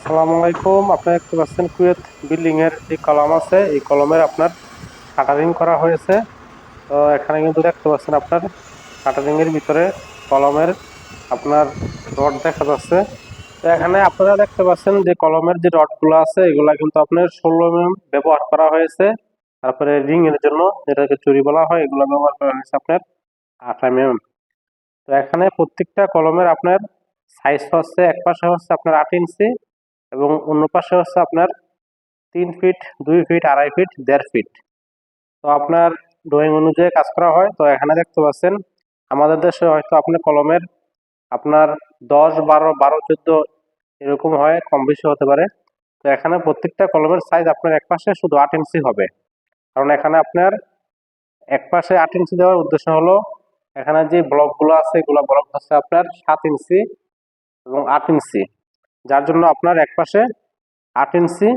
আসসালামু আলাইকুম। আপনারা দেখতে পাচ্ছেন কুয়েত বিল্ডিং এর যে কলম আছে, এই কলমের আপনার কাটারিং করা হয়েছে। তো এখানে কিন্তু দেখতে পাচ্ছেন আপনার কাটারিং এর ভিতরে কলমের আপনার রড দেখা যাচ্ছে। তো এখানে আপনারা দেখতে পাচ্ছেন যে কলমের যে রড গুলো আছে এগুলা কিন্তু আপনার 16 mm ব্যবহার করা হয়েছে। তারপরে রিং এর জন্য যেটাকে চুরি বলা হয় এগুলো ব্যবহার করা হয়েছে আপনার 8 mm। তো এখানে প্রত্যেকটা কলমের আপনার সাইজ হচ্ছে, এক পাশে হচ্ছে আপনার 8 ইঞ্চি এবং অন্য পাশে হচ্ছে আপনার 3 ফিট, 2 ফিট, 2.5 ফিট, 1.5 ফিট। তো আপনার ড্রয়িং অনুযায়ী কাজ করা হয়। তো এখানে দেখতে পাচ্ছেন আমাদের দেশে হয়তো আপনার কলমের আপনার 10, 12, 12, 14 এরকম হয়, কম বেশি হতে পারে। তো এখানে প্রত্যেকটা কলমের সাইজ আপনার এক পাশে শুধু 8 ইঞ্চি হবে, কারণ এখানে আপনার এক পাশে 8 ইঞ্চি দেওয়ার উদ্দেশ্য হলো এখানে যে ব্লকগুলো আছে এগুলো ব্লক হচ্ছে আপনার 7 ইঞ্চি এবং 8 ইঞ্চি, যার জন্য আপনার এক পাশে 8 ইঞ্চি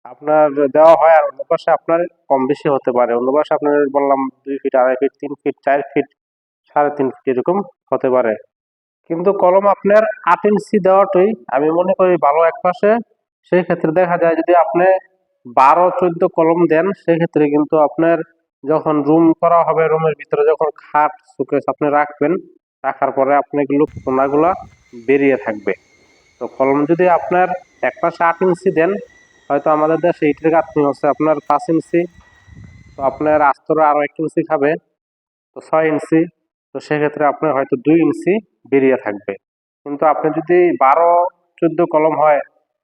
আপনার দেওয়া হয়, আর অন্য পাশে আপনার কম বেশি হতে পারে। অন্য পাশে আপনার বললাম 2 feet, 2.5 feet, 3 feet, 4 feet, 3.5 feet এরকম হতে পারে। কিন্তু কলম আপনার 8 ইঞ্চি দেওয়াটাই আমি মনে করি ভালো এক পাশে। সেই ক্ষেত্রে দেখা যায় যদি আপনি 12, 14 কলম দেন, সেই ক্ষেত্রে কিন্তু আপনার যখন রুম করা হবে, রুমের ভিতরে যখন খাট শোকেস আপনি রাখবেন, রাখার পরে আপনি এগুলো কোনাগুলা বেরিয়ে থাকবে। তো কলম যদি আপনার এক পাশে 8 ইঞ্চি দেন, হয়তো আমাদের দেশে ইটের গাঁথনি হচ্ছে আপনার 5 ইঞ্চি, তো আপনার আস্তরে আরো 1 ইঞ্চি খাবে, তো 6 ইঞ্চি। তো সেক্ষেত্রে আপনার হয়তো 2 ইঞ্চি বেরিয়ে থাকবে। কিন্তু আপনি যদি 12, 14 কলম হয়,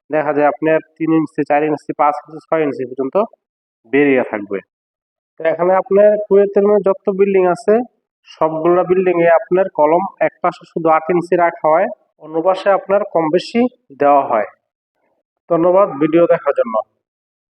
দেখা যায় আপনার 3 ইঞ্চি, 4 ইঞ্চি, 5 ইঞ্চি, 6 ইঞ্চি পর্যন্ত বেরিয়ে থাকবে। তো এখানে আপনার কুয়েতের মধ্যে যত বিল্ডিং আছে সবগুলা বিল্ডিং এ আপনার কলম এক পাশে শুধু 8 ইঞ্চি রাখা হয়, অন্য পাশে আপনার কম বেশি দেওয়া হয়। ধন্যবাদ ভিডিও দেখার জন্য।